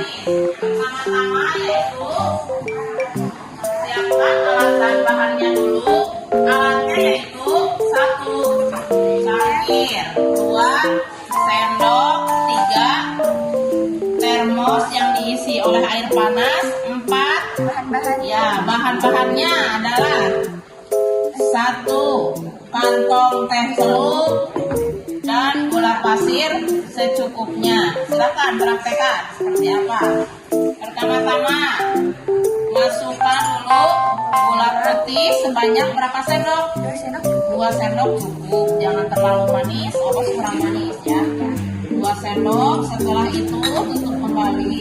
manis. Pertama-tama yaitu siapkan alat dan bahannya dulu. Alatnya yaitu 1 cangkir, 2 sendok, 3 termos yang diisi oleh air panas, 4 bahan-bahannya adalah 1 kantong teh celup dan gula pasir secukupnya. Silakan praktekkan seperti apa. Pertama-tama masukkan dulu gula putih sebanyak berapa sendok? 2 sendok cukup, jangan terlalu manis, awas kurang manis ya. 2 sendok. Setelah itu tutup kembali.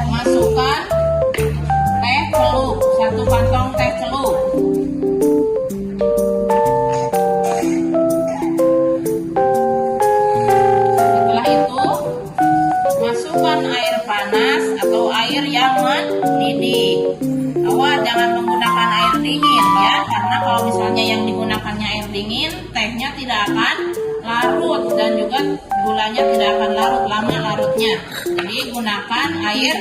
Masukkan teh celup, 1 kantong teh celup. Setelah itu masukkan air panas atau air yang mendidih. Awas jangan menggunakan air dingin ya, karena kalau misalnya yang digunakannya air dingin, tehnya tidak akan larut dan juga gulanya tidak akan larut lama larutnya. Jadi gunakan air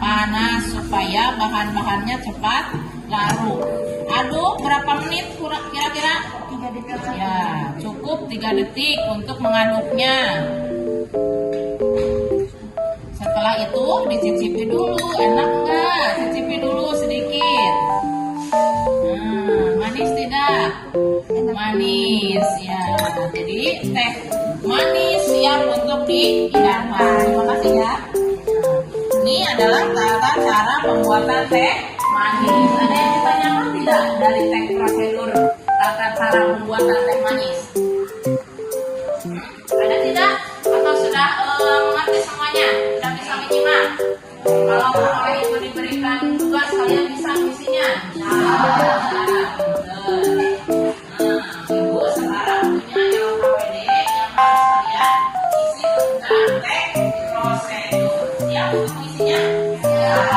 panas supaya bahan-bahannya cepat larut. Aduk berapa menit kira-kira? 3 detik. Ya, cukup 3 detik untuk mengaduknya. Setelah itu dicicipi dulu, enak enggak? Cicipi dulu sedikit. Manis tidak? Manis ya. Jadi teh manis siap untuk dihidangkan. Terima kasih ya. Ini adalah cara pembuatan teh manis. Ada yang ditanyakan tidak dari teh prosedur tata cara pembuatan teh manis? Ada tidak? Atau sudah mengerti semuanya? Sudah bisa menyimak? Kalau oleh ibu diberikan tugas, kalian bisa mengisinya? Ibu sekarang punya LKPD yang harus kalian isi tentang teh prosedur. Siap untuk mengisinya? Siap.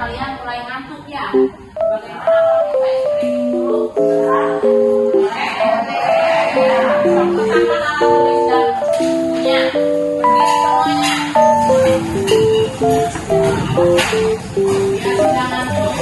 kalian mulai ngantuk ya. Bagaimana kalau kita stretching dulu? Sama-sama alat tulis dan bukunya. Berdiri semuanya. Biar tidak ngantuk.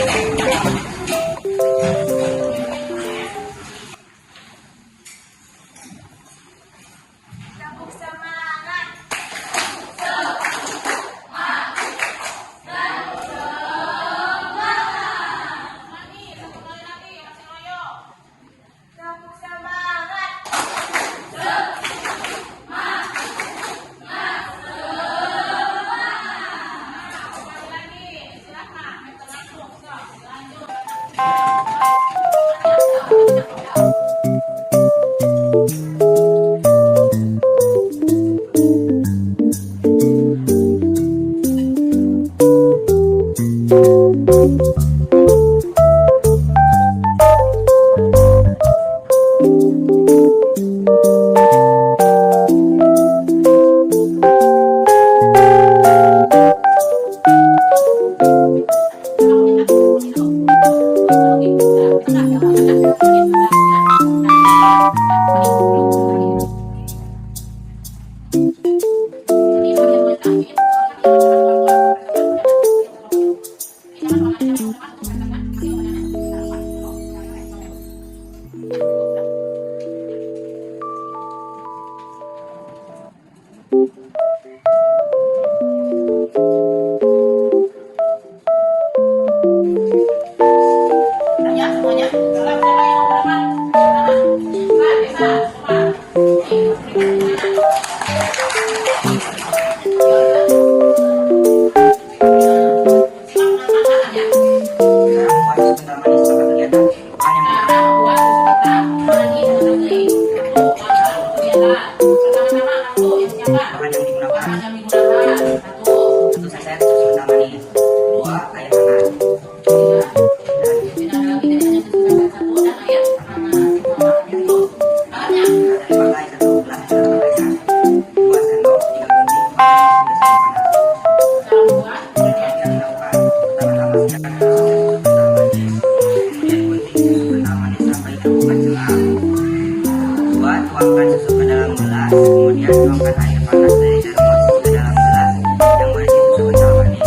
Kemudian tuangkan air panas dari termos ke dalam gelas yang berisi susu kental manis.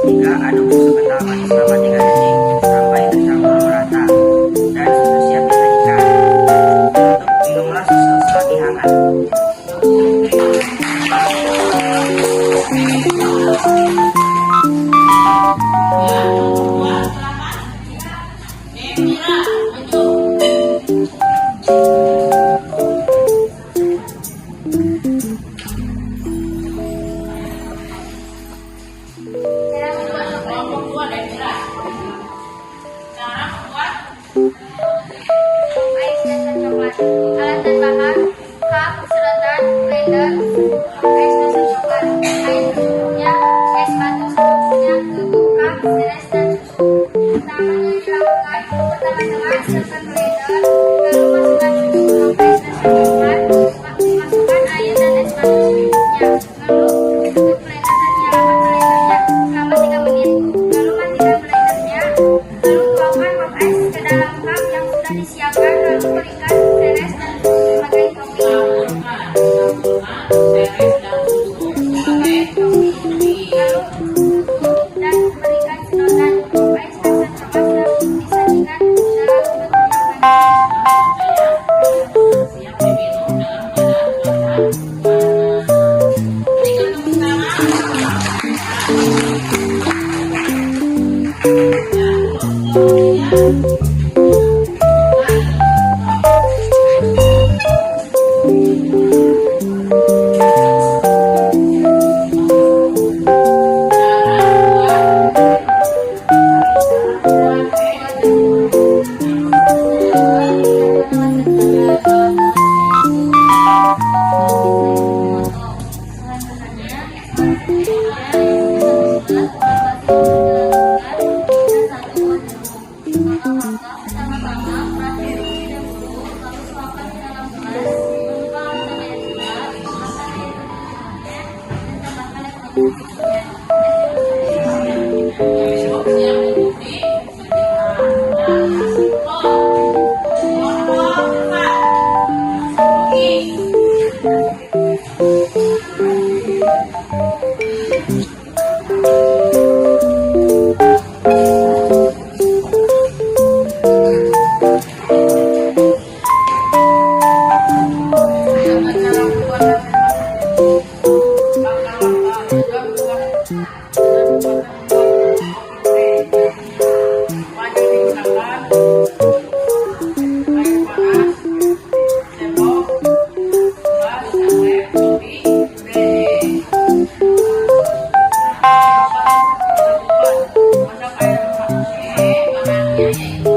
3. Aduk susu kental manis selama 3 detik sampai tercampur merata dan susu siap disajikan. Untuk minumlah susu selagi hangat. Alat dan bahan: cup, sedotan, blender, es susu coklat, air secukupnya, es batu secukupnya, bubuk cup, seres dan susu. Pertama yang dilakukan, pertama-tama siapkan blender, lalu masukkan susu, es dan susu coklat, masukkan air dan es batu secukupnya, lalu tutup blender dan nyalakan blendernya selama 3 menit, lalu matikan blendernya, lalu tuangkan pop es ke dalam cup yang sudah disiapkan, lalu berikan seres dan susu sebagai topping. Lalu tutup dan berikan sedotan pop es rasa coklat dan disajikan dalam bentuk yang manis. Siap diminum dalam keadaan panas. Berikan tepuk tangan. Satu Bahan yang digunakan air panas, sendok, gelas, sampai kopi, gede. Masak air panas, bahannya yaitu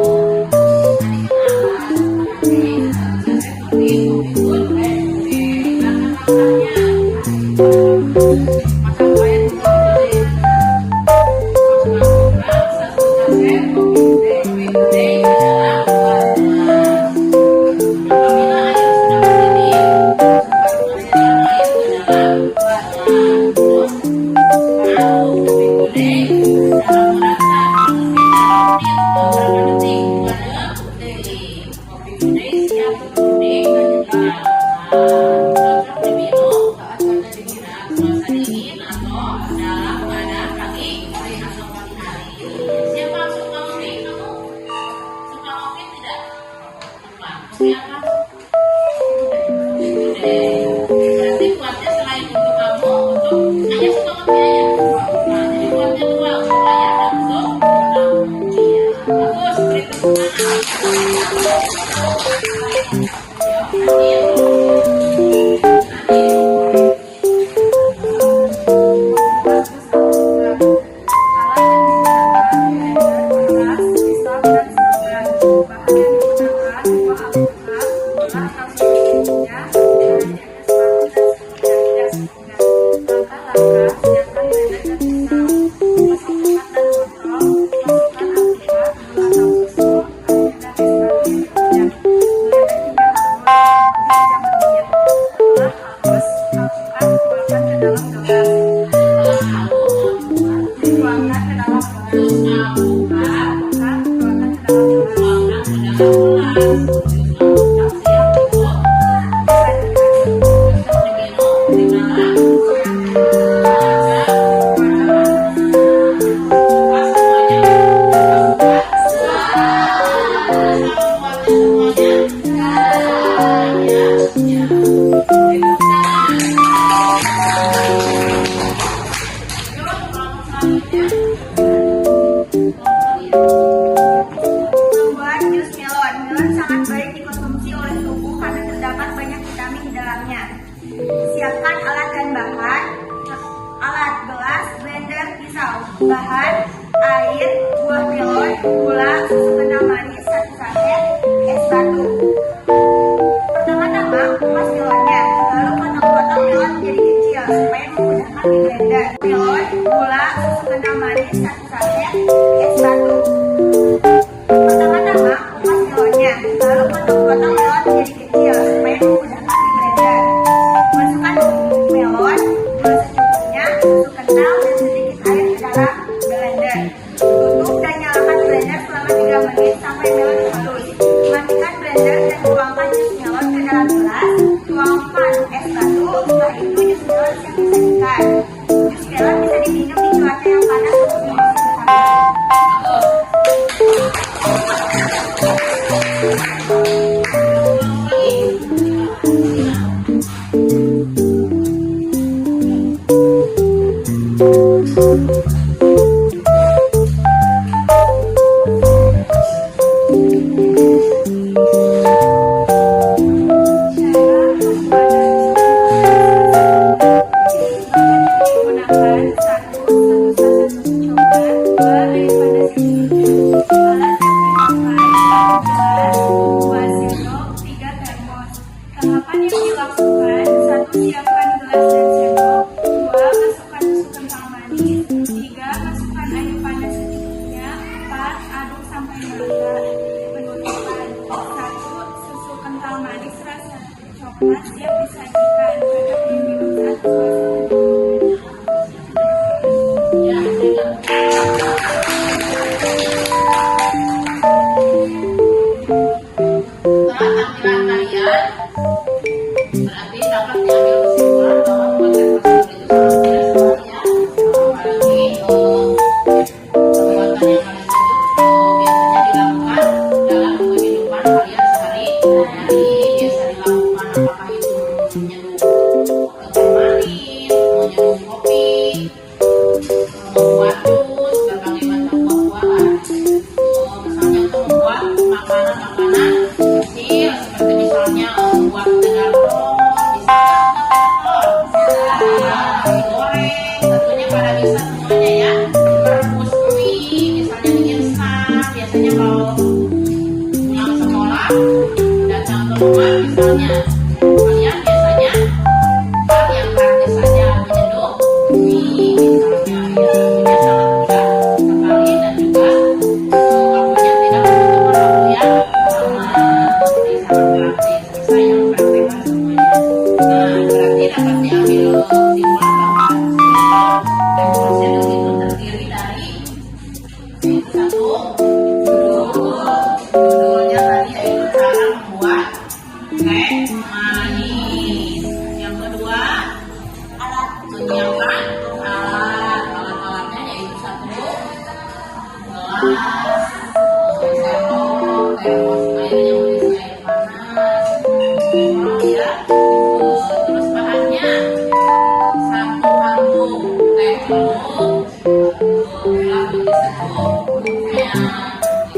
berarti buatnya selain untuk kamu, untuk ayah suka kopi ayah. Nah, jadi buatnya dua, untuk ayah dan untuk kamu. Iya, bagus. Beri tepuk Membuat jus melon. Melon sangat baik dikonsumsi oleh tubuh karena terdapat banyak vitamin di dalamnya. Siapkan alat dan bahan. Alat: gelas, blender, pisau. Bahan: air, buah melon, gula, susu kental manis 1 saset, es batu. Pertama-tama kupas melonnya, lalu potong-potong melon menjadi kecil supaya memudahkan di blender. Melon, gula, susu kental manis 1 saset, es batu. Pertama-tama kupas melonnya, lalu potong-potong melon menjadi kecil supaya memudahkan di blender. Masukkan melon, gula secukupnya, susu kental dan sedikit air ke dalam blender. Tutup dan nyalakan blender selama 3 menit sampai melon halus. Matikan blender dan tuangkan jus melon ke dalam gelas. Tuangkan es batu, setelah itu jus melon siap disajikan. Jus melon bisa diminum di cuaca yang panas untuk mengisi vitamin. Tahapan yang dilakukan: 1. Siapkan gelas dan sendok. 2. Masukkan susu kental manis. 3. Masukkan air panas secukupnya. 4. Aduk sampai merata. Penutupan: 1. Susu kental manis rasa coklat siap disajikan. Cocok diminum saat suasana berarti dapat diambil kesimpulan bahwa proses itu sangat tidak semuanya, apalagi perbuatan yang kalian itu biasanya dilakukan dalam kehidupan kalian sehari-hari. Biasa dilakukan apakah itu misalnya kalian biasanya hal yang praktis saja menyeduh mie misalnya ya, ini sangat mudah sekali dan juga waktunya tidak membutuhkan waktu yang lama, jadi sangat praktis, bisa yang praktekkan semuanya. Nah, berarti dapat diambil kesimpulan bahwa prosedur itu terdiri dari satu judulnya tadi yaitu cara membuat teh manis. Yang kedua, menyiapkan alat-alatnya yaitu satu gelas, sendok, termos air yang berisi air panas, ya. Terus bahannya satu kantong teh lalu diseduh bubuknya. Cara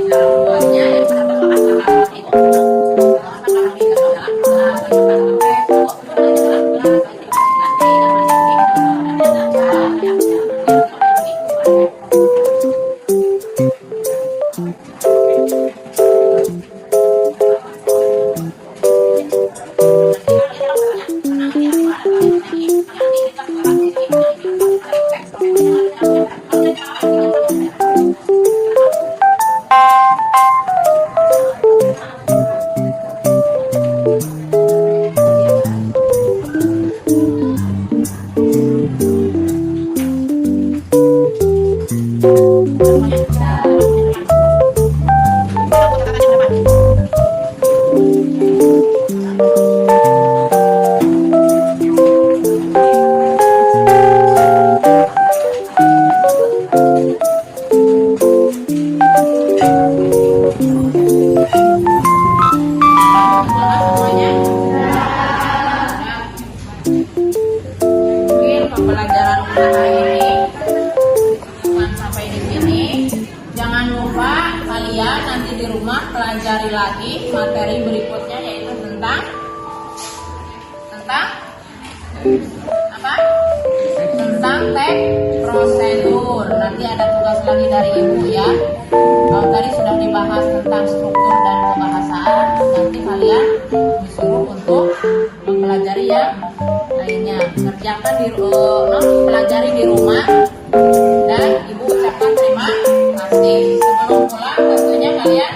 membuatnya pembelajaran usaha ini cukupkan sampai di sini. Jangan lupa kalian nanti di rumah pelajari lagi materi berikutnya yaitu tentang apa? Tentang teks prosedur. Nanti ada tugas lagi dari ibu ya. Kalau tadi sudah dibahas tentang struktur dan kebahasaan, nanti kalian disuruh untuk mempelajari yang lainnya. Kerjakan pelajari di rumah dan ibu ucapkan terima kasih. Sebelum pulang tentunya kalian